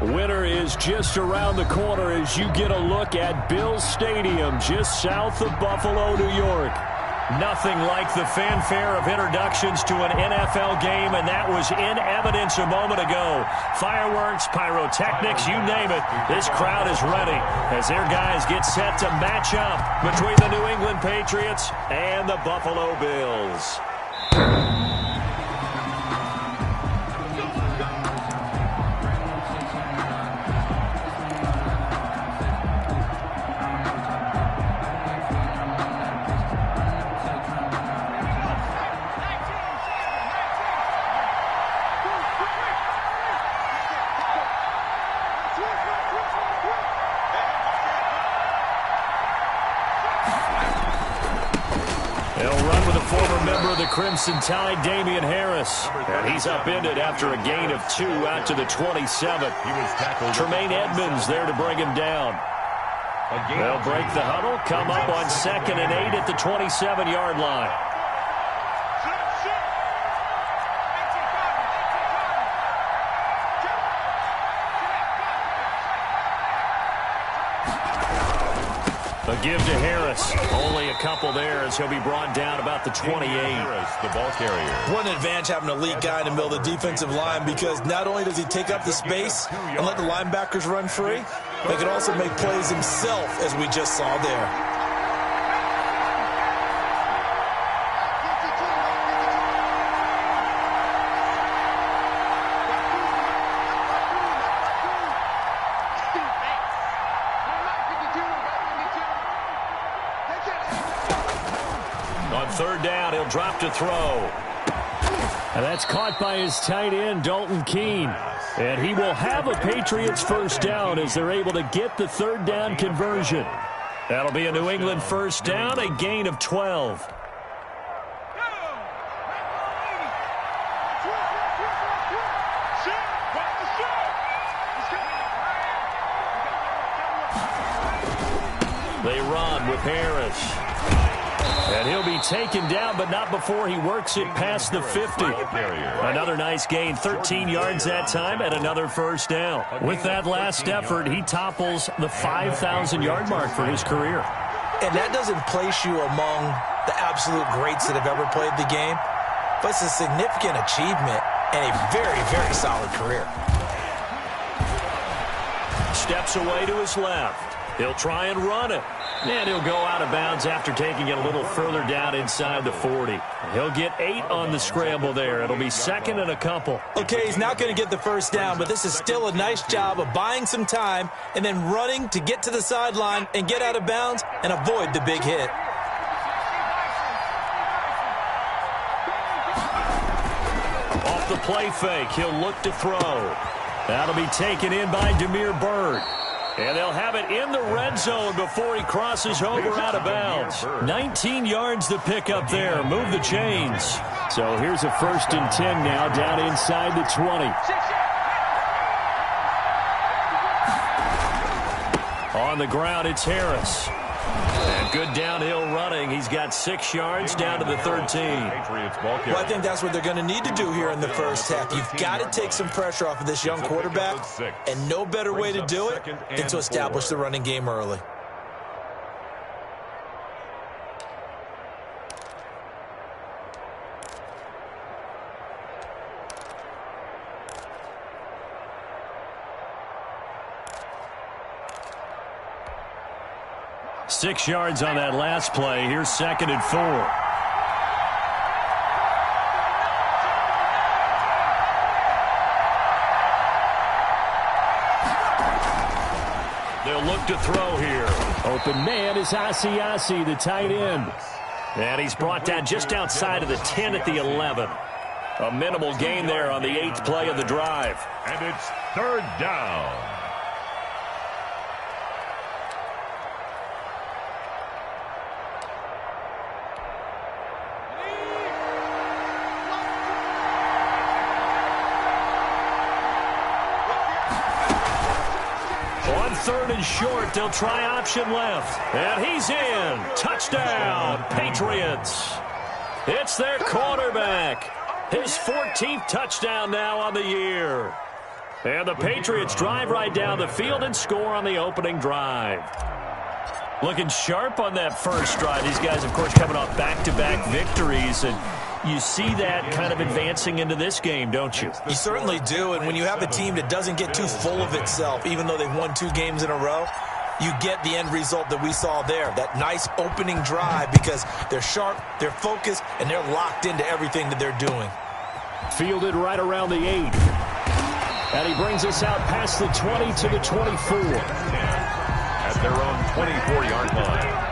Winter is just around the corner as you get a look at Bills Stadium just south of Buffalo, New York. Nothing like the fanfare of introductions to an NFL game, and that was in evidence a moment ago. Fireworks, pyrotechnics, you name it. This crowd is ready as their guys get set to match up between the New England Patriots and the Buffalo Bills. Crimson Tide, Damian Harris. And he's upended after a gain of 2 out to the 27. Tremaine Edmonds there to bring him down. They'll break the huddle, come up on 2nd and 8 at the 27-yard line. A give to Harris. Only a couple there as he'll be brought down about the 28. Harris, the ball carrier. What an advantage having an elite guy in the middle of the defensive line, because not only does he take up the space and let the linebackers run free, but he can also make plays himself, as we just saw there. Third down, he'll drop to throw. And that's caught by his tight end, Dalton Keene. And he will have a Patriots first down as they're able to get the third down conversion. That'll be a New England first down, a gain of 12. They run with Harris. And he'll be taken down, but not before he works it past the 50. Another nice gain, 13 yards that time, and another first down. With that last effort, he topples the 5,000-yard mark for his career. And that doesn't place you among the absolute greats that have ever played the game, but it's a significant achievement and a very, very solid career. Steps away to his left. He'll try and run it. And he'll go out of bounds after taking it a little further down inside the 40. He'll get 8 on the scramble there. It'll be 2nd and a couple. Okay, he's not going to get the first down, but this is still a nice job of buying some time and then running to get to the sideline and get out of bounds and avoid the big hit. Off the play fake, he'll look to throw. That'll be taken in by Damiere Byrd. And they'll have it in the red zone before he crosses over out of bounds. 19 yards to pick up there. Move the chains. So here's a 1st and 10 now down inside the 20. On the ground, it's Harris. And good downhill running. He's got 6 yards down to the 13. Well, I think that's what they're going to need to do here in the first half. You've got to take some pressure off of this young quarterback, and no better way to do it than to establish the running game early. Six yards on that last play. Here's 2nd and 4. They'll look to throw here. Open man is Asiasi, the tight end. And he's brought down just outside of the 10 at the 11. A minimal gain there on the 8th play of the drive. And it's 3rd down. On 3rd and short, they'll try option left. And he's in. Touchdown, Patriots. It's their quarterback. His 14th touchdown now on the year. And the Patriots drive right down the field and score on the opening drive. Looking sharp on that first drive. These guys, of course, coming off back-to-back victories. And you see that kind of advancing into this game, don't you? You certainly do. And when you have a team that doesn't get too full of itself, even though they've won 2 games in a row, you get the end result that we saw there. That nice opening drive because they're sharp, they're focused, and they're locked into everything that they're doing. Fielded right around the 8. And he brings us out past the 20 to the 24. At their own 24-yard line.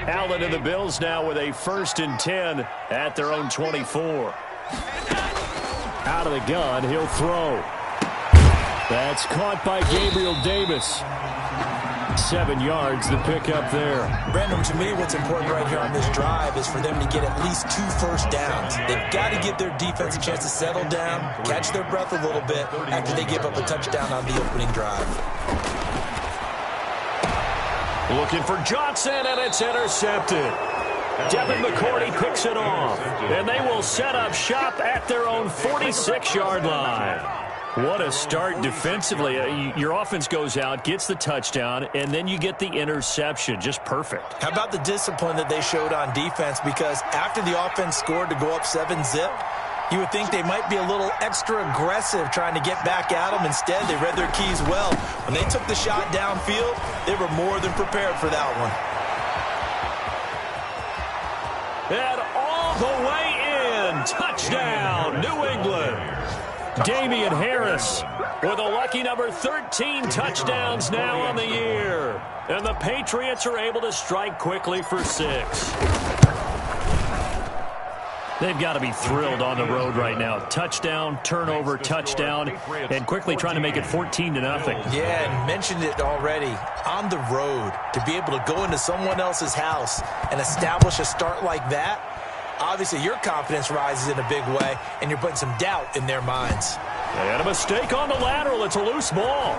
Allen and the Bills now with a 1st and 10 at their own 24. Out of the gun, he'll throw. That's caught by Gabriel Davis. 7 yards, the pickup there. Brandon, to me, what's important right here on this drive is for them to get at least 2 first downs. They've got to give their defense a chance to settle down, catch their breath a little bit after they give up a touchdown on the opening drive. Looking for Johnson, and it's intercepted. Devin McCourty picks it off, and they will set up shop at their own 46-yard line. What a start defensively. Your offense goes out, gets the touchdown, and then you get the interception. Just perfect. How about the discipline that they showed on defense? Because after the offense scored to go up 7-zip, you would think they might be a little extra aggressive trying to get back at them. Instead, they read their keys well. When they took the shot downfield, they were more than prepared for that one. And all the way in. Touchdown, New England. Damian Harris with a lucky number 13 touchdowns now on the year. And the Patriots are able to strike quickly for 6. They've got to be thrilled on the road right now. Touchdown, turnover, touchdown, and quickly trying to make it 14-0. Yeah, and mentioned it already. On the road, to be able to go into someone else's house and establish a start like that, obviously your confidence rises in a big way, and you're putting some doubt in their minds. They had a mistake on the lateral. It's a loose ball.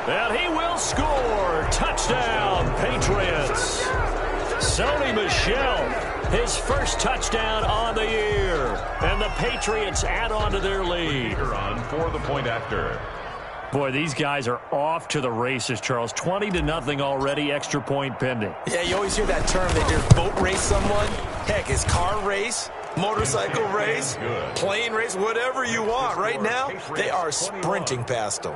And he will score. Touchdown, Patriots. Sony Michel, his first touchdown on the year. And the Patriots add on to their lead. On for the point after. Boy, these guys are off to the races, Charles. 20-0 already, extra point pending. Yeah, you always hear that term that you boat race someone. Heck, it's car race, motorcycle race, plane race, whatever you want. Right now, they are sprinting past them.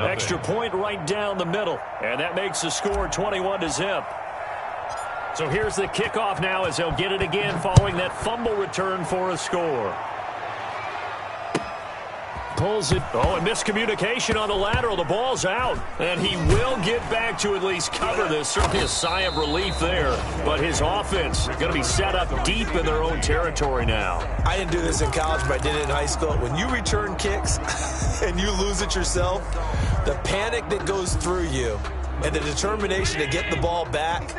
Extra point right down the middle. And that makes the score 21-0. So here's the kickoff now as they'll get it again following that fumble return for a score. Pulls it. Oh, and miscommunication on the lateral. The ball's out. And he will get back to at least cover this. Certainly a sigh of relief there. But his offense going to be set up deep in their own territory now. I didn't do this in college, but I did it in high school. When you return kicks and you lose it yourself, the panic that goes through you and the determination to get the ball back,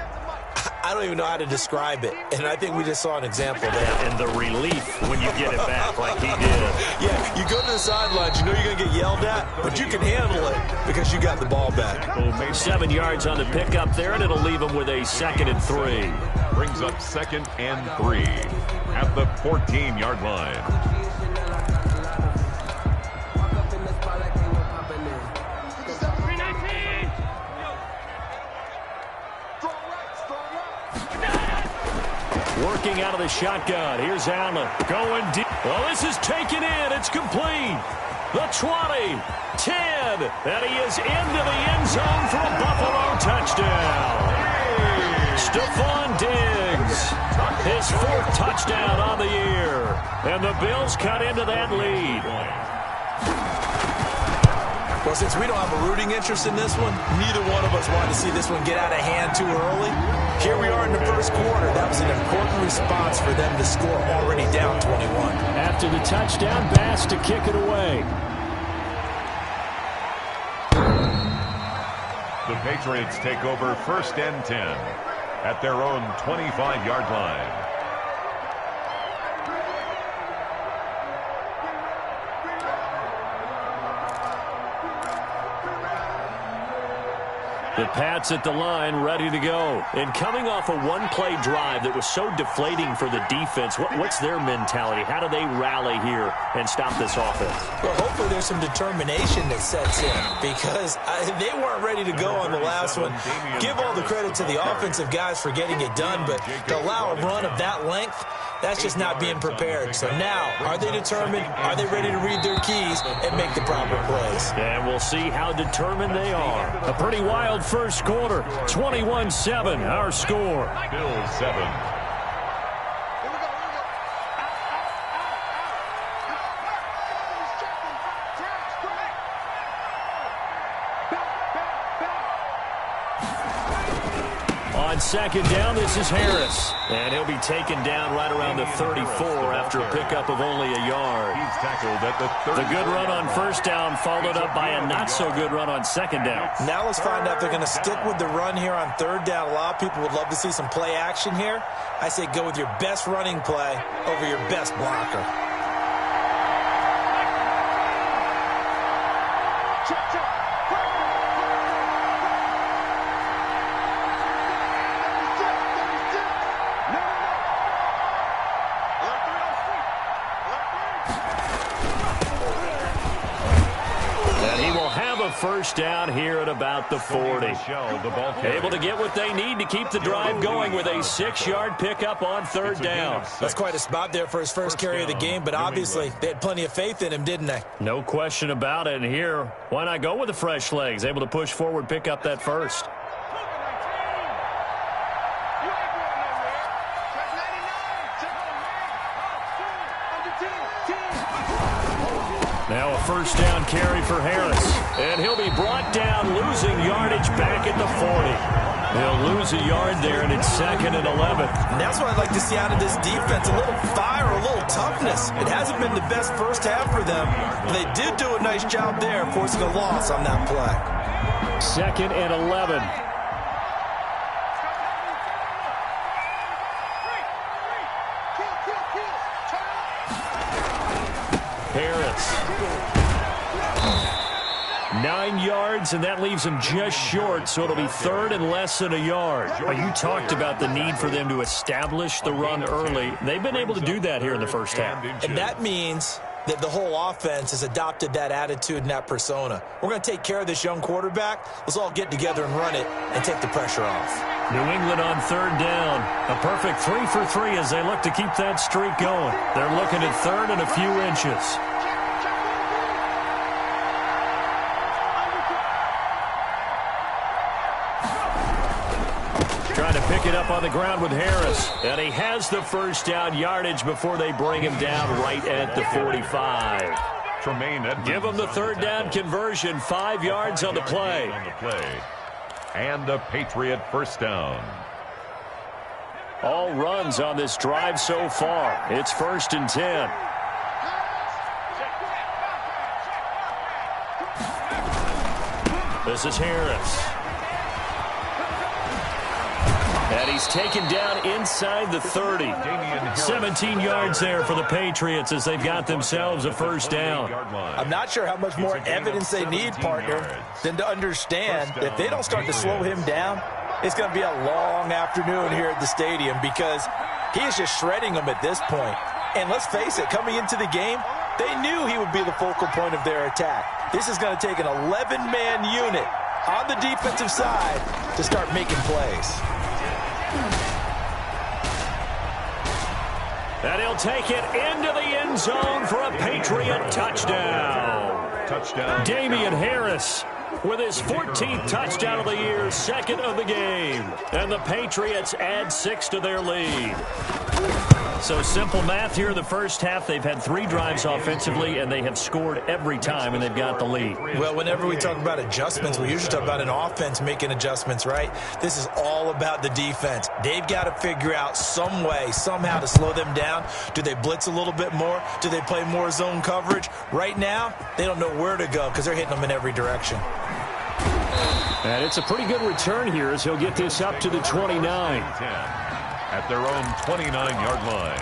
I don't even know how to describe it. And I think we just saw an example there. And the relief when you get it back like he did. Yeah, you go to the sidelines, you know you're going to get yelled at, but you can handle it because you got the ball back. 7 yards on the pickup there, and it'll leave him with a 2nd and 3. Brings up 2nd and 3 at the 14-yard line. Working out of the shotgun. Here's Allen going deep. Well, this is taken in. It's complete. The 20, 10, and he is into the end zone for a Buffalo touchdown. Stephon Diggs, his 4th touchdown on the year. And the Bills cut into that lead. Well, since we don't have a rooting interest in this one, neither one of us wanted to see this one get out of hand too early. Here we are in the first quarter. That was an important response for them to score already down 21. After the touchdown, Bass to kick it away. The Patriots take over 1st and 10 at their own 25-yard line. The Pats at the line, ready to go. And coming off a one-play drive that was so deflating for the defense, what's their mentality? How do they rally here and stop this offense? Well, hopefully there's some determination that sets in because they weren't ready to go on the last one. Give all the credit to the offensive guys for getting it done, but to allow a run of that length, that's just not being prepared. So now, are they determined? Are they ready to read their keys and make the proper plays? And we'll see how determined they are. A pretty wild first quarter. 21-7, our score. Bills 7. On second down, this is Harris. And he'll be taken down right around the 34 after a pickup of only a yard. He's tackled at the 30. The good run on first down followed up by a not-so-good run on second down. Now let's find out if they're going to stick with the run here on third down. A lot of people would love to see some play action here. I say go with your best running play over your best blocker. First down here at about the 40. Able to get what they need to keep the drive going with a 6-yard pickup on third down. That's quite a spot there for his first carry of the game, but obviously they had plenty of faith in him, didn't they? No question about it. And here, why not go with the fresh legs? Able to push forward, pick up that first. Now a first down carry for Harris. And he'll be brought down, losing yardage back at the 40. He'll lose a yard there, and it's second and 11. And that's what I'd like to see out of this defense, a little fire, a little toughness. It hasn't been the best first half for them. But they did do a nice job there, forcing a loss on that play. Second and 11. Harris. 9 yards, and that leaves them just short, so it'll be third and less than a yard. You talked about the need for them to establish the run early. They've been able to do that here in the first half. And that means that the whole offense has adopted that attitude and that persona. We're going to take care of this young quarterback. Let's all get together and run it and take the pressure off. New England on third down. A perfect 3 for 3 as they look to keep that streak going. They're looking at third and a few inches. Trying to pick it up on the ground with Harris. And he has the first down yardage before they bring him down right at the 45. Give him the third down conversion. 5 yards on the play. And a Patriot first down. All runs on this drive so far. It's first and 10. This is Harris. And he's taken down inside the 30. 17 yards there for the Patriots as they've got themselves a first down. I'm not sure how much more evidence they need, partner, than to understand that if they don't start to slow him down, it's going to be a long afternoon here at the stadium because he is just shredding them at this point. And let's face it, coming into the game, they knew he would be the focal point of their attack. This is going to take an 11-man unit on the defensive side to start making plays. And he'll take it into the end zone for a Patriot touchdown. Damian Harris with his 14th touchdown of the year, second of the game. And the Patriots add 6 to their lead. So simple math here in the first half. They've had 3 drives offensively, and they have scored every time, and they've got the lead. Well, whenever we talk about adjustments, we usually talk about an offense making adjustments, right? This is all about the defense. They've got to figure out some way, somehow to slow them down. Do they blitz a little bit more? Do they play more zone coverage? Right now, they don't know where to go because they're hitting them in every direction. And it's a pretty good return here as he'll get this up to the 29. At their own 29-yard line.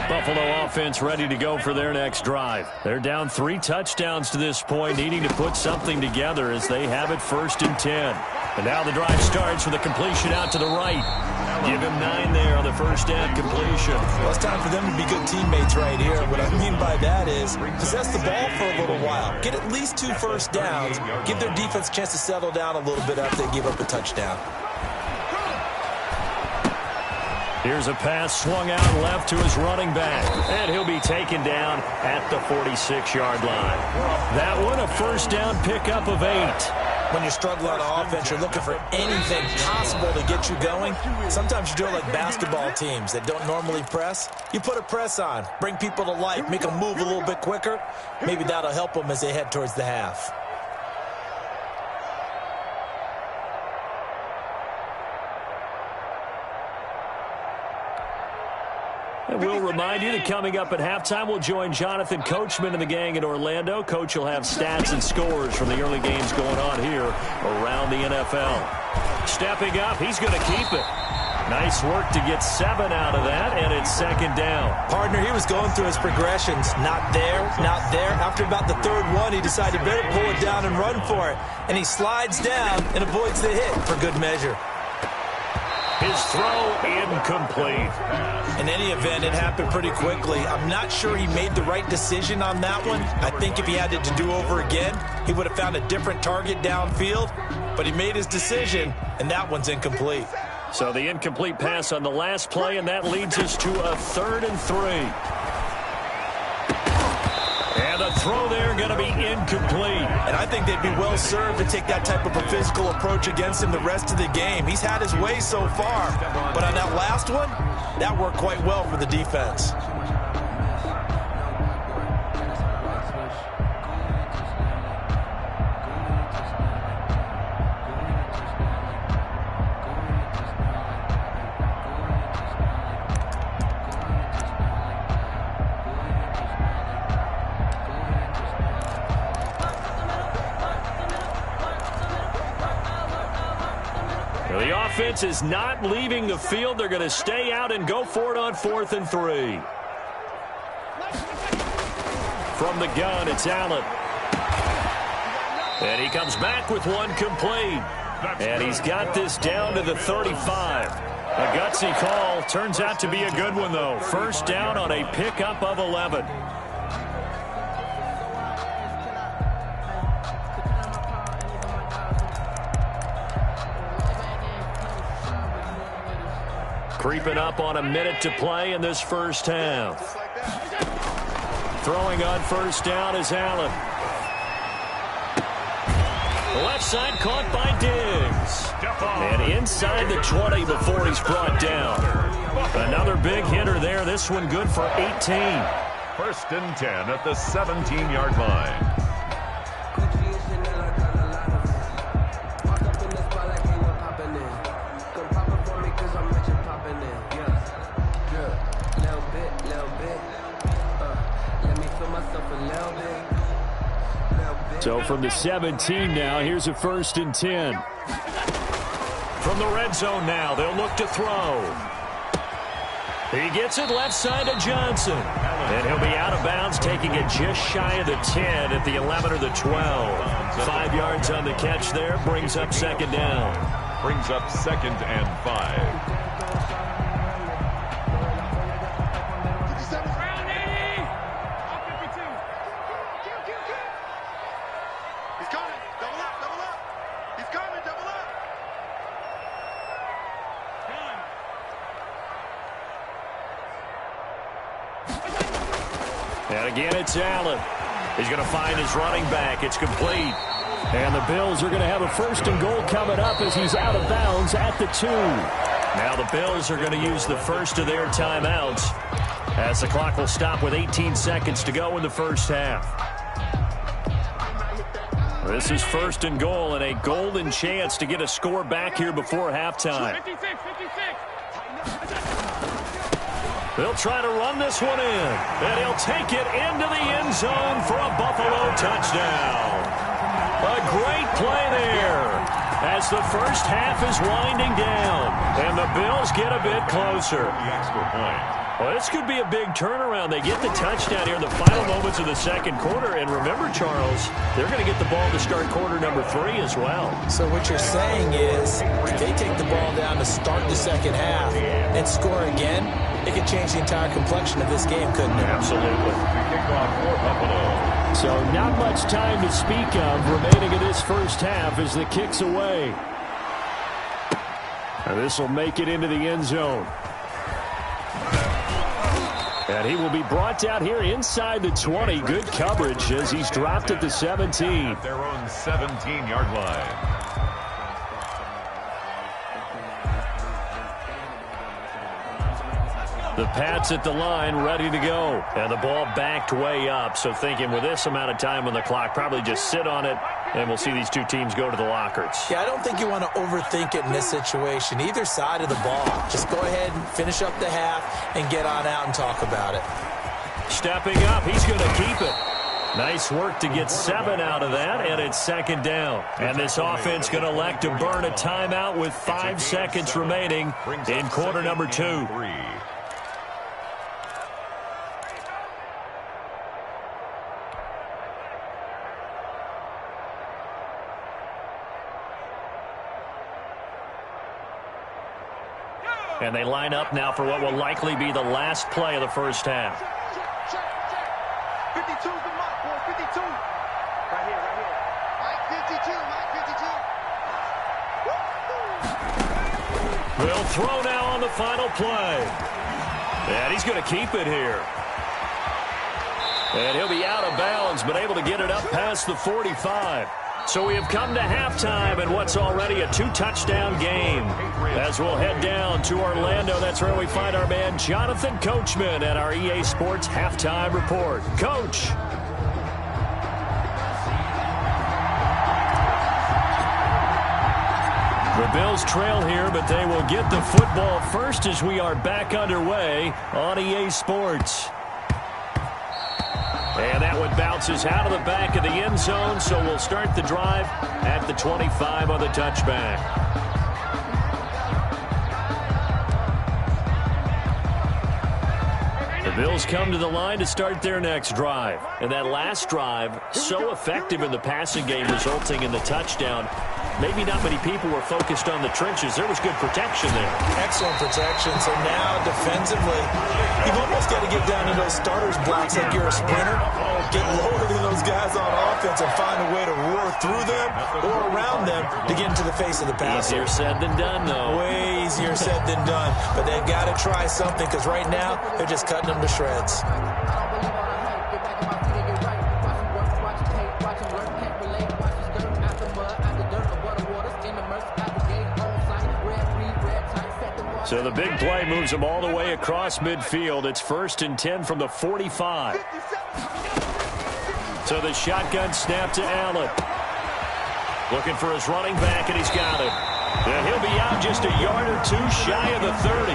Buffalo offense ready to go for their next drive. They're down 3 touchdowns to this point, needing to put something together as they have it 1st and 10. And now the drive starts with a completion out to the right. Give him 9 there on the first down completion. Well, it's time for them to be good teammates right here. What I mean by that is possess the ball for a little while. Get at least 2 first downs. Give their defense a chance to settle down a little bit after they give up a touchdown. Here's a pass swung out left to his running back. And he'll be taken down at the 46-yard line. That one, a first down pickup of 8. When you're struggling on offense, you're looking for anything possible to get you going. Sometimes you do it like basketball teams that don't normally press. You put a press on, bring people to life, make them move a little bit quicker. Maybe that'll help them as they head towards the half. And we'll remind you that coming up at halftime, we'll join Jonathan Coachman and the gang in Orlando. Coach will have stats and scores from the early games going on here around the NFL. Stepping up, he's going to keep it. Nice work to get 7 out of that, and it's 2nd down. Partner, he was going through his progressions. Not there, not there. After about the 3rd one, he decided better pull it down and run for it. And he slides down and avoids the hit for good measure. His throw incomplete. In any event, it happened pretty quickly. I'm not sure he made the right decision on that one. I think if he had it to do over again, he would have found a different target downfield. But he made his decision, and that one's incomplete. So the incomplete pass on the last play, and that leads us to a 3rd and 3. And the throw there going to be incomplete. And I think they'd be well served to take that type of a physical approach against him the rest of the game. He's had his way so far. But on that last one, that worked quite well for the defense. The offense is not leaving the field. They're going to stay out and go for it on 4th and 3. From the gun, it's Allen. And he comes back with one complete. And he's got this down to the 35. A gutsy call. Turns out to be a good one, though. First down on a pickup of 11. Creeping up on a minute to play in this first half. Throwing on first down is Allen. The left side caught by Diggs. And inside the 20 before he's brought down. Another big hitter there. This one good for 18. 1st and 10 at the 17-yard line. So from the 17 now, here's a 1st and 10. From the red zone now, they'll look to throw. He gets it left side to Johnson. And he'll be out of bounds, taking it just shy of the 10 at the 11 or the 12. 5 yards on the catch there, brings up 2nd down. Brings up 2nd and 5. And again, it's Allen. He's going to find his running back. It's complete. And the Bills are going to have a 1st and goal coming up as he's out of bounds at the 2. Now the Bills are going to use the first of their timeouts as the clock will stop with 18 seconds to go in the first half. This is 1st and goal and a golden chance to get a score back here before halftime. 56. They'll try to run this one in, and he'll take it into the end zone for a Buffalo touchdown. A great play there as the first half is winding down, and the Bills get a bit closer. The extra point. Well, this could be a big turnaround. They get the touchdown here in the final moments of the second quarter. And remember, Charles, they're going to get the ball to start quarter number 3 as well. So what you're saying is if they take the ball down to start the second half and score again, it could change the entire complexion of this game, couldn't it? Absolutely. So not much time to speak of remaining in this first half as the kick's away. And this will make it into the end zone. And he will be brought down here inside the 20. Good coverage as he's dropped at the 17. At their own 17-yard line. The Pats at the line, ready to go. And the ball backed way up. So thinking with this amount of time on the clock, probably just sit on it, and we'll see these two teams go to the lockers. Yeah, I don't think you want to overthink it in this situation. Either side of the ball. Just go ahead and finish up the half and get on out and talk about it. Stepping up, he's going to keep it. Nice work to get 7 out of that, and it's second down. And this offense going to elect to burn a timeout with 5 seconds remaining in quarter number 2. And they line up now for what will likely be the last play of the first half. 52's the mark, boy. 52. Right here, right here. Mike 52, Mike 52. They'll throw now on the final play. And he's going to keep it here. And he'll be out of bounds, but able to get it up past the 45. So we have come to halftime in what's already a 2-touchdown game. As we'll head down to Orlando, that's where we find our man Jonathan Coachman at our EA Sports Halftime Report. Coach. The Bills trail here, but they will get the football first as we are back underway on EA Sports. And that one bounces out of the back of the end zone, so we'll start the drive at the 25 on the touchback. The Bills come to the line to start their next drive. And that last drive, so effective in the passing game, resulting in the touchdown. Maybe not many people were focused on the trenches. There was good protection there. Excellent protection. So now defensively, you've almost got to get down to those starters blocks like you're a sprinter. Get lower than those guys on offense and find a way to roar through them or around them to get into the face of the passer. Easier said than done, though. Way easier said than done. But they've got to try something because right now they're just cutting them to shreds. So the big play moves them all the way across midfield. It's 1st and 10 from the 45. So the shotgun snap to Allen. Looking for his running back, and he's got it. And he'll be out just a yard or 2 shy of the 30.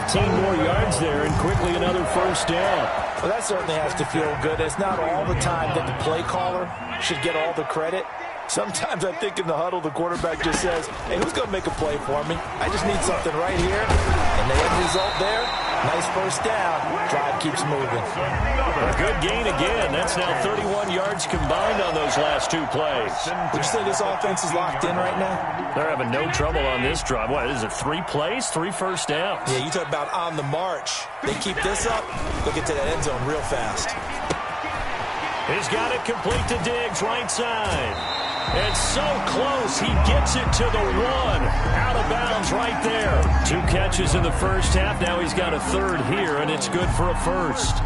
15 more yards there, and quickly another first down. Well, that certainly has to feel good. It's not all the time that the play caller should get all the credit. Sometimes I think in the huddle, the quarterback just says, hey, who's going to make a play for me? I just need something right here. And the end result there, nice first down. Drive keeps moving. A good gain again. That's now 31 yards combined on those last 2 plays. Would you say this offense is locked in right now? They're having no trouble on this drive. What, is it 3 plays, 3 first downs? Yeah, you talk about on the march. They keep this up, they'll get to that end zone real fast. He's got it complete to Diggs, right side. It's so close, he gets it to the 1. Out of bounds right there. 2 catches in the first half. Now he's got a 3rd here, and it's good for a first.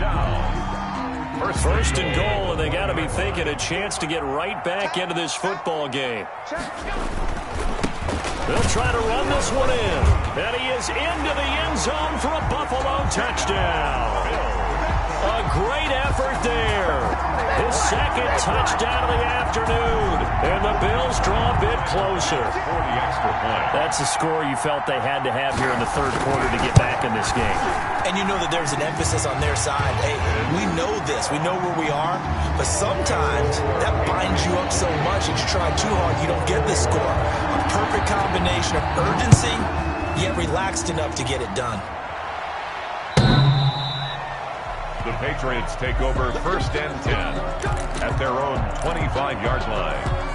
First and goal, and they got to be thinking a chance to get right back into this football game. They'll try to run this one in. And he is into the end zone for a Buffalo touchdown. A great effort there. His 2nd touchdown of the afternoon. And the Bills draw a bit closer. That's a score you felt they had to have here in the 3rd quarter to get back in this game. And you know that there's an emphasis on their side. Hey, we know this. We know where we are. But sometimes that binds you up so much that you try too hard, you don't get this score. A perfect combination of urgency, yet relaxed enough to get it done. The Patriots take over 1st and 10 at their own 25-yard line.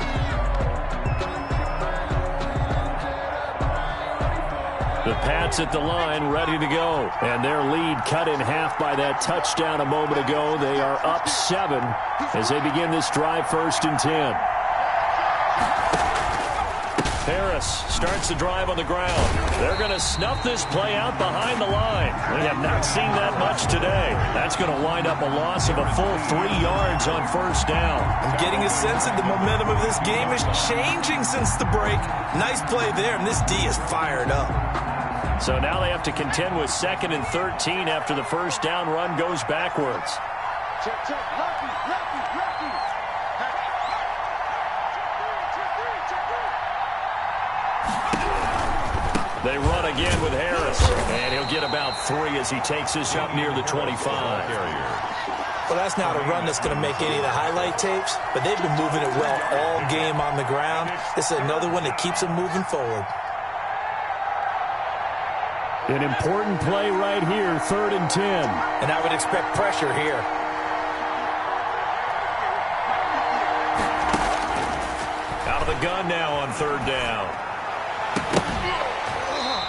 The Pats at the line, ready to go. And their lead cut in half by that touchdown a moment ago. They are up 7 as they begin this drive, 1st and 10. Harris starts the drive on the ground. They're going to snuff this play out behind the line. We have not seen that much today. That's going to wind up a loss of a full 3 yards on 1st down. I'm getting a sense that the momentum of this game is changing since the break. Nice play there, and this D is fired up. So now they have to contend with 2nd and 13 after the 1st down run goes backwards. Check, check. Lucky, lucky, lucky. They run again with Harris, and he'll get about 3 as he takes this up near the 25. Well, that's not a run that's going to make any of the highlight tapes, but they've been moving it well all game on the ground. This is another one that keeps them moving forward. An important play right here, 3rd and 10. And I would expect pressure here. Out of the gun now on 3rd down.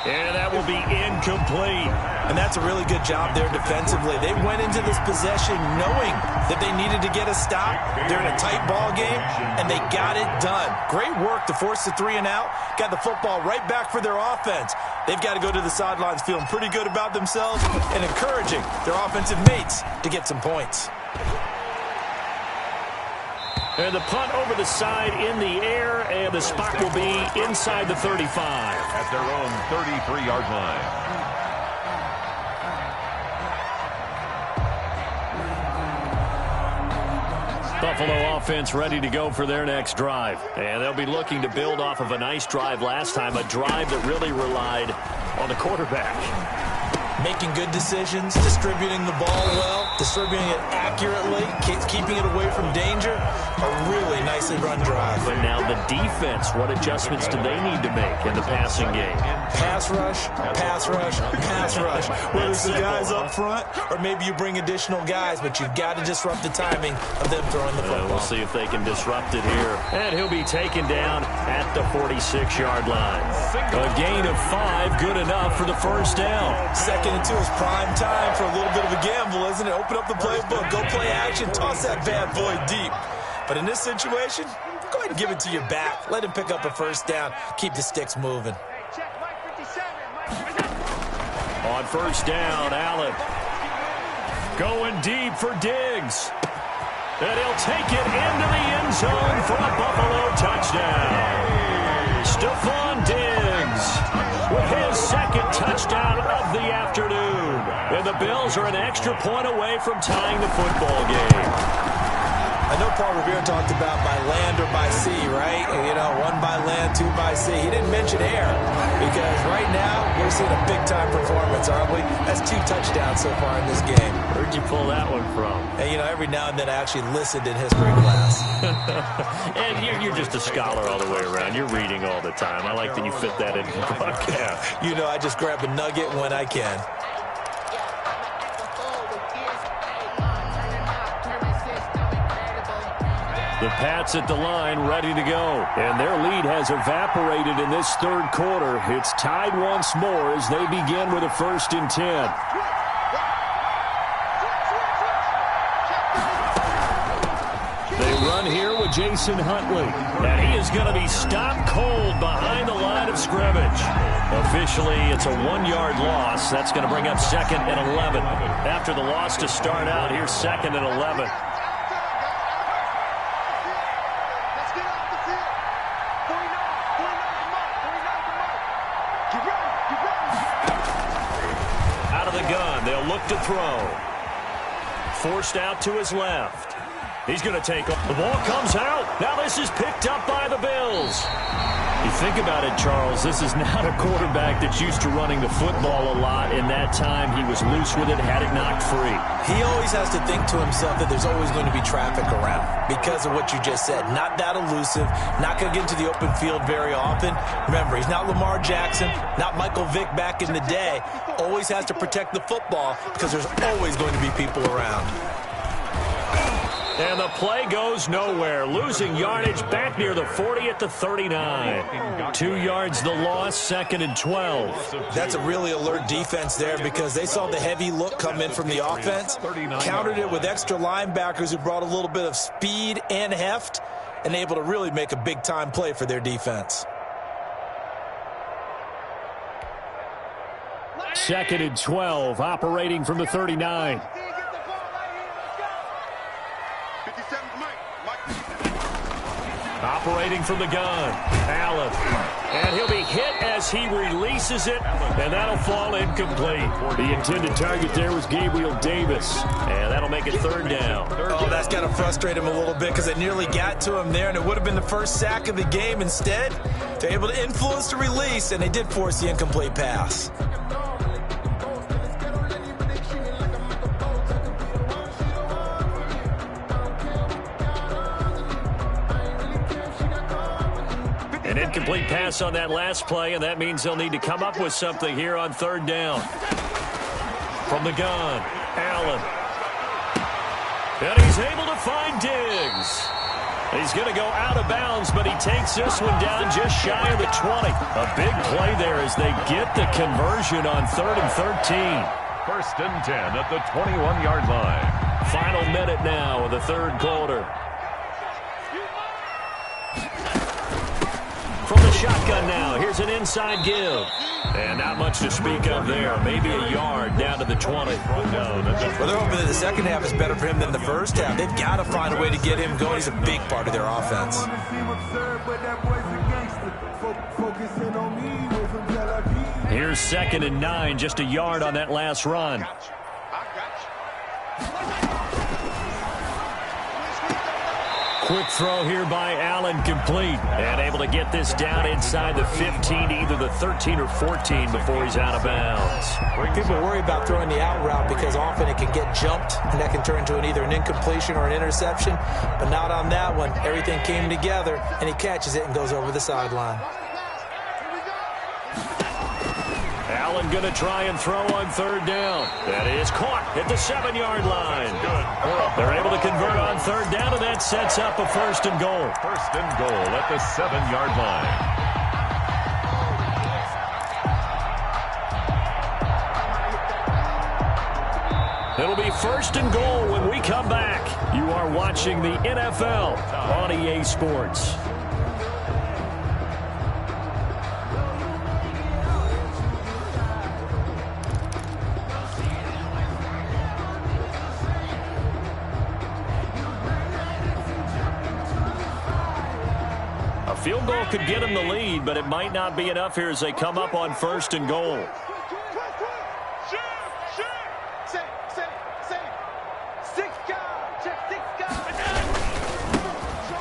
And that will be incomplete. And that's a really good job there defensively. They went into this possession knowing that they needed to get a stop. They're in a tight ball game, and they got it done. Great work to force the 3 and out. Got the football right back for their offense. They've got to go to the sidelines feeling pretty good about themselves and encouraging their offensive mates to get some points. And the punt over the side in the air, and the spot will be inside the 35. At their own 33-yard line. Buffalo offense ready to go for their next drive. And they'll be looking to build off of a nice drive last time, a drive that really relied on the quarterback. Making good decisions, distributing the ball well, distributing it accurately, keeping it away from danger. A really nicely run drive. But now the defense, what adjustments do they need to make in the passing game? Pass rush, pass rush, pass rush. Whether it's the guys up front or maybe you bring additional guys, but you've got to disrupt the timing of them throwing the football. We'll see if they can disrupt it here. And he'll be taken down at the 46-yard line. A gain of 5, good enough for the 1st down. 2nd and 2 is prime time for a little bit of a gamble, isn't it? Open up the playbook, go play action, toss that bad boy deep. But in this situation, go ahead and give it to your back. Let him pick up a 1st down. Keep the sticks moving. On 1st down, Allen going deep for Diggs. And he'll take it into the end zone for a Buffalo touchdown. Stephon Diggs with his 2nd touchdown of the afternoon. And the Bills are an extra point away from tying the football game. I know Paul Revere talked about by land or by sea, right? You know, 1 by land, 2 by sea. He didn't mention air because right now we're seeing a big-time performance, aren't we? That's 2 touchdowns so far in this game. Where'd you pull that one from? And, you know, every now and then I actually listened in history class. And you're just a scholar all the way around. You're reading all the time. I like that you fit that into the broadcast. You know, I just grab a nugget when I can. The Pats at the line, ready to go. And their lead has evaporated in this 3rd quarter. It's tied once more as they begin with a 1st and 10. They run here with Jason Huntley. And he is going to be stopped cold behind the line of scrimmage. Officially, it's a 1-yard loss. That's going to bring up 2nd and 11. After the loss to start out, here's 2nd and 11. They'll look to throw. Forced out to his left. He's going to take off. The ball comes out. Now this is picked up by the Bills. You think about it, Charles, this is not a quarterback that's used to running the football a lot. In that time, he was loose with it, had it knocked free. He always has to think to himself that there's always going to be traffic around because of what you just said. Not that elusive, not going to get into the open field very often. Remember, he's not Lamar Jackson, not Michael Vick back in the day. Always has to protect the football because there's always going to be people around. And the play goes nowhere. Losing yardage back near the 40 at the 39. 2 yards the loss, 2nd and 12. That's a really alert defense there because they saw the heavy look come in from the offense, countered it with extra linebackers who brought a little bit of speed and heft, and able to really make a big-time play for their defense. 2nd and 12, operating from the 39. Operating from the gun, Allen. And he'll be hit as he releases it, and that'll fall incomplete. The intended target there was Gabriel Davis, and that'll make it 3rd down. Oh, that's got to frustrate him a little bit because they nearly got to him there, and it would have been the first sack of the game. Instead, they're able to influence the release, and they did force the incomplete pass. An incomplete pass on that last play, and that means they'll need to come up with something here on 3rd down. From the gun, Allen. And he's able to find Diggs. He's going to go out of bounds, but he takes this one down just shy of the 20. A big play there as they get the conversion on 3rd and 13. 1st and 10 at the 21-yard line. Final minute now of the 3rd quarter. From the shotgun now, here's an inside give. And not much to speak of there. Maybe a yard down to the 20. Well, they're hoping that the second half is better for him than the first half. They've got to find a way to get him going. He's a big part of their offense. Here's 2nd and 9, just a yard on that last run. Quick throw here by Allen, complete. And able to get this down inside the 15, either the 13 or 14 before he's out of bounds. People worry about throwing the out route because often it can get jumped, and that can turn into either an incompletion or an interception. But not on that one. Everything came together, and he catches it and goes over the sideline. Allen going to try and throw on 3rd down. That is caught at the 7-yard line. They're able to convert on 3rd down, and that sets up a 1st and goal. 1st and goal at the 7-yard line. It'll be 1st and goal when we come back. You are watching the NFL on EA Sports. Field goal could get them the lead, but it might not be enough here as they come up on 1st and goal.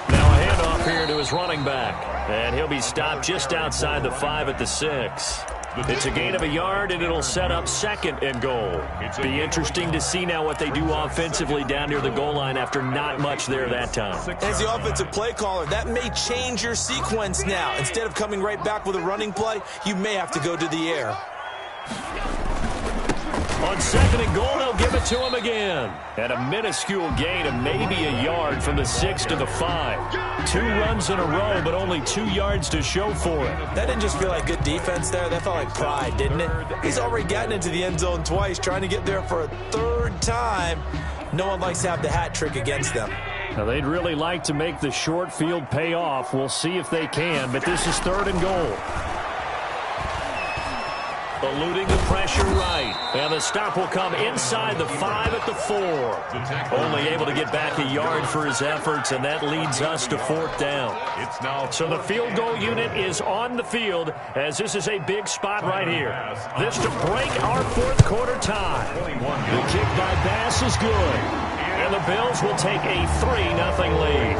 Now a handoff here to his running back, and he'll be stopped just outside the 5 at the 6. It's a gain of a yard, and it'll set up 2nd and goal. Be interesting to see now what they do offensively down near the goal line after not much there that time. As the offensive play caller, that may change your sequence now. Instead of coming right back with a running play, you may have to go to the air. On 2nd and goal, they'll give it to him again. And a minuscule gain of maybe a yard from the 6 to the 5. 2 runs in a row, but only 2 yards to show for it. That didn't just feel like good defense there. That felt like pride, didn't it? He's already gotten into the end zone twice, trying to get there for a 3rd time. No one likes to have the hat trick against them. Now, they'd really like to make the short field pay off. We'll see if they can, but this is 3rd and goal. Eluding the pressure right. And the stop will come inside the 5 at the 4. Only able to get back a yard for his efforts, and that leads us to 4th down. So the field goal unit is on the field, as this is a big spot right here. This to break our 4th quarter tie. The kick by Bass is good. And the Bills will take a 3-0 lead.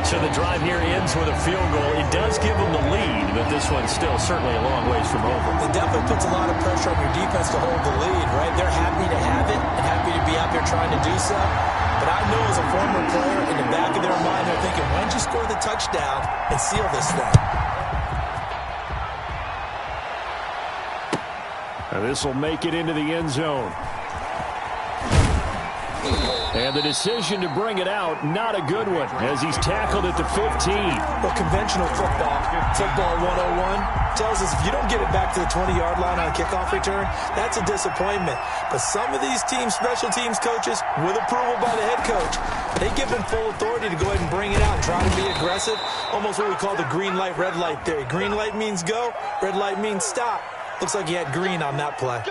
So the drive here ends with a field goal. It does give them the lead, but this one's still certainly a long ways from over. It definitely puts a lot of pressure on your defense to hold the lead, right? They're happy to have it and happy to be out there trying to do so. But I know as a former player, in the back of their mind, they're thinking, why don't you score the touchdown and seal this thing? Now this will make it into the end zone. And the decision to bring it out, not a good one, as he's tackled at the 15. Well, conventional football 101, tells us if you don't get it back to the 20-yard line on a kickoff return, that's a disappointment. But some of these teams, special teams coaches, with approval by the head coach, they give them full authority to go ahead and bring it out and try to be aggressive, almost what we call the green light, red light theory. Green light means go, red light means stop. Looks like he had green on that play.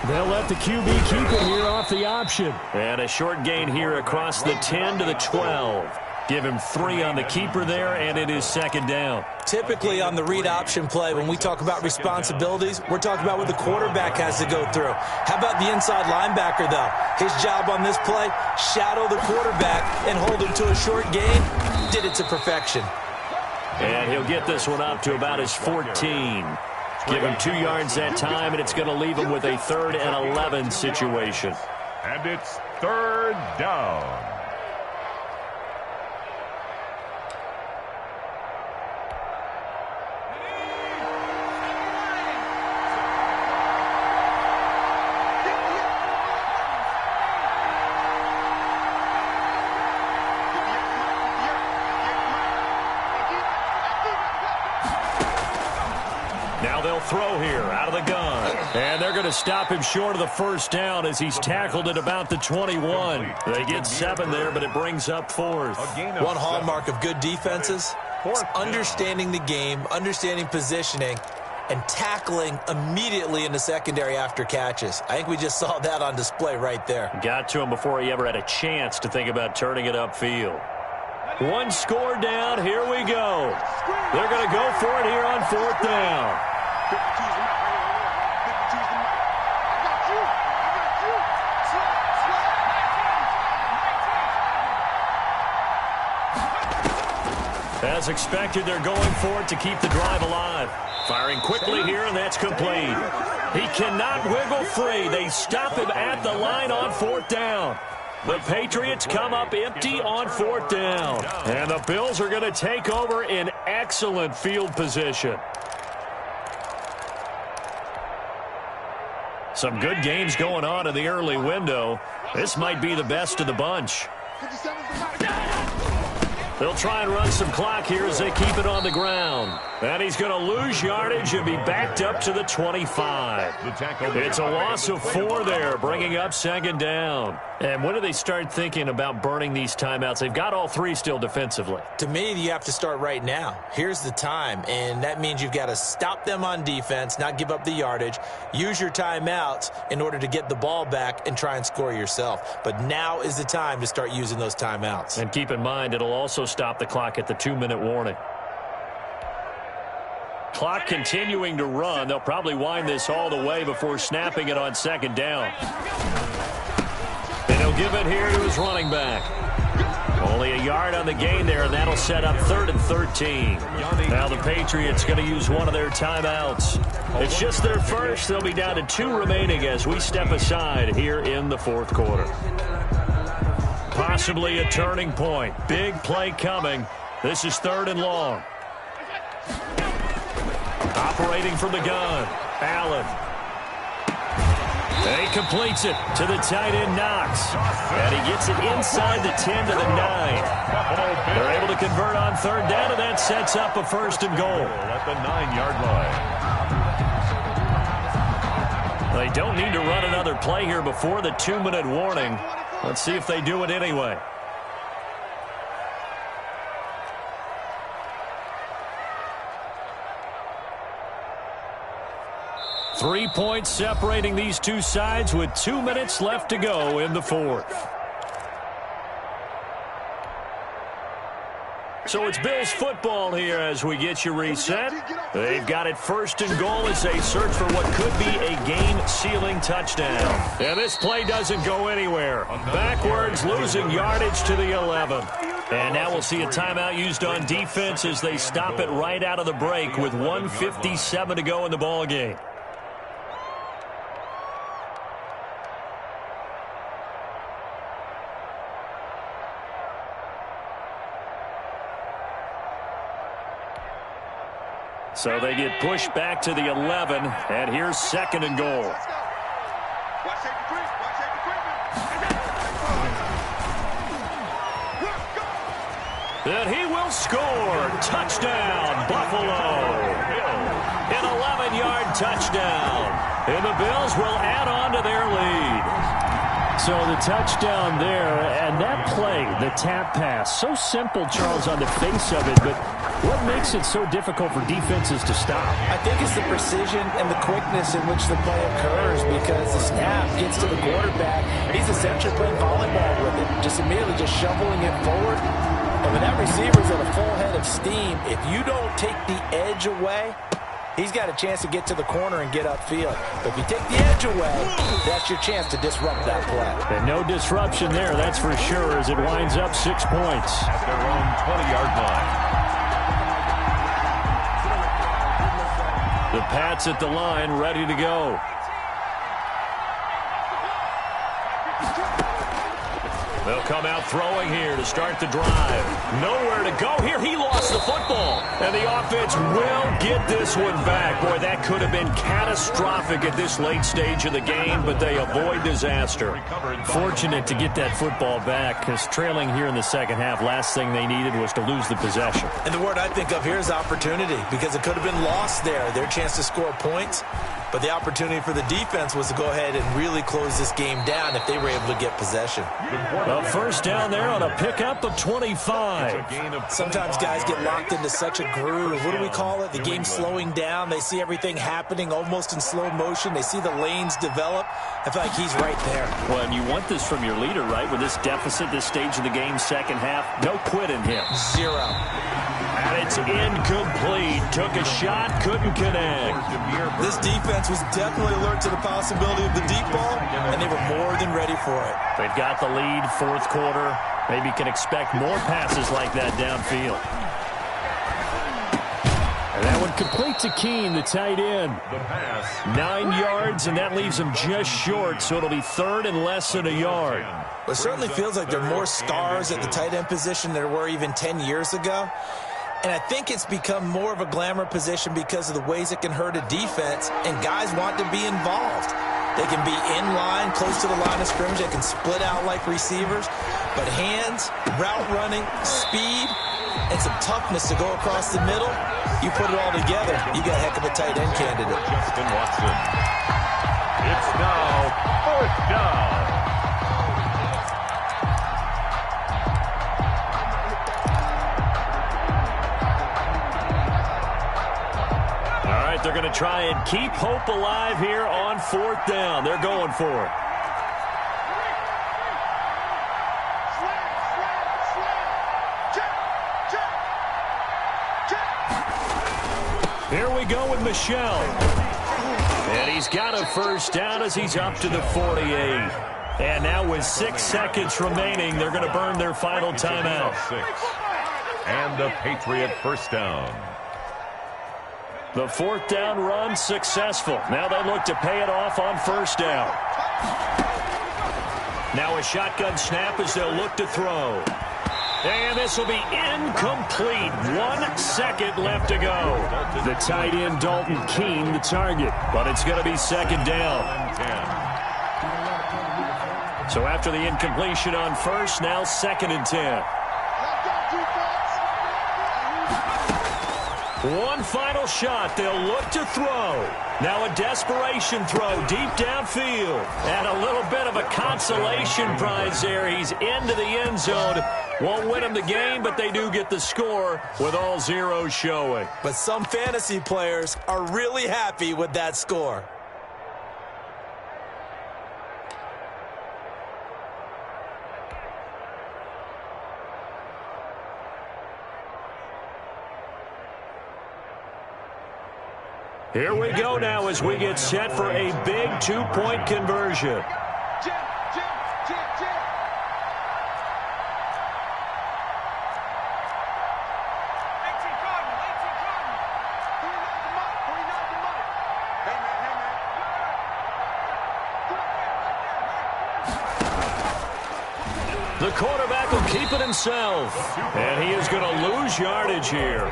They'll let the QB keep it here off the option. And a short gain here across the 10 to the 12. Give him 3 on the keeper there, and it is second down. Typically on the read option play, when we talk about responsibilities, we're talking about what the quarterback has to go through. How about the inside linebacker, though? His job on this play, shadow the quarterback and hold him to a short gain. Did it to perfection. And he'll get this one up to about his 14. Give him 2 yards that time, and it's going to leave him with a 3rd and 11 situation. And it's 3rd down. Now they'll throw here out of the gun. And they're going to stop him short of the first down as he's tackled at about the 21. They get 7 there, but it brings up 4th. One hallmark of good defenses is understanding the game, understanding positioning, and tackling immediately in the secondary after catches. I think we just saw that on display right there. Got to him before he ever had a chance to think about turning it upfield. 1 score down. Here we go. They're going to go for it here on 4th down. As expected, they're going for it to keep the drive alive. Firing quickly here, and that's complete. He cannot wiggle free. They stop him at the line on 4th down. The Patriots come up empty on 4th down. And the Bills are going to take over in excellent field position. Some good games going on in the early window. This might be the best of the bunch. They'll try and run some clock here as they keep it on the ground. And he's going to lose yardage and be backed up to the 25. It's a loss of 4 there, bringing up 2nd down. And when do they start thinking about burning these timeouts? They've got all 3 still defensively. To me, you have to start right now. Here's the time, and that means you've got to stop them on defense, not give up the yardage, use your timeouts in order to get the ball back and try and score yourself. But now is the time to start using those timeouts. And keep in mind, it'll also stop the clock at the 2-minute warning. Clock continuing to run. They'll probably wind this all the way before snapping it on 2nd down. And he'll give it here to his running back. Only a yard on the gain there, and that'll set up 3rd and 13. Now the Patriots going to use one of their timeouts. It's just their first. They'll be down to 2 remaining as we step aside here in the 4th quarter. Possibly a turning point. Big play coming. This is 3rd and long. Operating from the gun, Allen. And he completes it to the tight end, Knox. And he gets it inside the 10 to the 9. They're able to convert on 3rd down, and that sets up a 1st and goal. At the 9-yard line. They don't need to run another play here before the 2-minute warning. Let's see if they do it anyway. 3 points separating these two sides with 2 minutes left to go in the fourth. So it's Bills football here as we get you reset. They've got it first and goal as they search for what could be a game-sealing touchdown. And this play doesn't go anywhere. Backwards, losing yardage to the 11. And now we'll see a timeout used on defense as they stop it right out of the break with 1:57 to go in the ballgame. So they get pushed back to the 11, and here's second and goal. And he will score. Touchdown, Buffalo. An 11-yard touchdown. And the Bills will add on to their lead. So the touchdown there, and that play, the tap pass, so simple, Charles, on the face of it, but what makes it so difficult for defenses to stop? I think it's the precision and the quickness in which the play occurs because the snap gets to the quarterback. He's essentially playing volleyball with it, just immediately just shoveling it forward. And when that receiver's at a full head of steam, if you don't take the edge away, he's got a chance to get to the corner and get upfield. But if you take the edge away, that's your chance to disrupt that play. And no disruption there, that's for sure, as it winds up 6 points. At their own 20-yard line. The Pats at the line, ready to go. They'll come out throwing here to start the drive. Nowhere to go here. He lost the football. And the offense will get this one back. Boy, that could have been catastrophic at this late stage of the game, but they avoid disaster. Fortunate to get that football back, because trailing here in the second half, last thing they needed was to lose the possession. And the word I think of here is opportunity, because it could have been lost there, their chance to score points. But the opportunity for the defense was to go ahead and really close this game down if they were able to get possession. A first down there on a pickup of 25. Sometimes guys get locked into such a groove. What do we call it? The game's slowing down. They see everything happening almost in slow motion. They see the lanes develop. I feel like he's right there. Well, and you want this from your leader, right? With this deficit, this stage of the game, second half, no quit in him. Zero. And it's incomplete. Took a shot, couldn't connect. This defense was definitely alert to the possibility of the deep ball, and they were more than ready for it. They've got the lead, fourth quarter. Maybe can expect more passes like that downfield. And that one complete to Keene, the tight end. 9 yards, and that leaves him just short, so it'll be third and less than a yard. It certainly feels like there are more stars at the tight end position than there were even 10 years ago. And I think it's become more of a glamour position because of the ways it can hurt a defense, and guys want to be involved. They can be in line, close to the line of scrimmage. They can split out like receivers. But hands, route running, speed, and some toughness to go across the middle, you put it all together, you got a heck of a tight end candidate. Justin Watson. It's now fourth down. They're going to try and keep hope alive here on fourth down. They're going for it. Here we go with Michel. And he's got a first down as he's up to the 48. And now with 6 seconds remaining, they're going to burn their final timeout. And a Patriot first down. The fourth down run successful. Now they look to pay it off on first down. Now a shotgun snap as they'll look to throw. And this will be incomplete. 1 second left to go. The tight end, Dalton Keene, the target. But it's going to be second down. So after the incompletion on first, now second and 10. One final shot. They'll look to throw. Now a desperation throw deep downfield. And a little bit of a consolation prize there. He's into the end zone. Won't win them the game, but they do get the score with all zeros showing. But some fantasy players are really happy with that score. Here we go now as we get set for a big two-point conversion. The quarterback will keep it himself, and he is going to lose yardage here.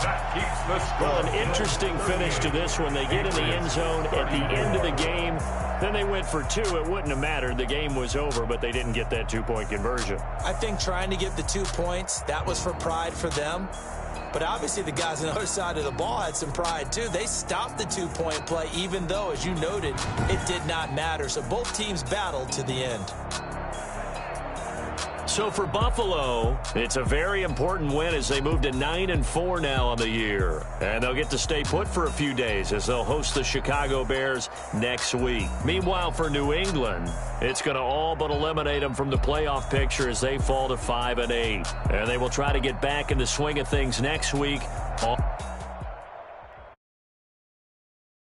That keeps the score. Well, an interesting finish to this one. They get in the end zone at the end of the game. Then they went for two. It wouldn't have mattered. The game was over, but they didn't get that two-point conversion. I think trying to get the 2 points, that was for pride for them. But obviously the guys on the other side of the ball had some pride too. They stopped the two-point play, even though, as you noted, it did not matter. So both teams battled to the end. So for Buffalo, it's a very important win as they move to 9-4 now on the year. And they'll get to stay put for a few days as they'll host the Chicago Bears next week. Meanwhile, for New England, it's going to all but eliminate them from the playoff picture as they fall to 5-8. And they will try to get back in the swing of things next week.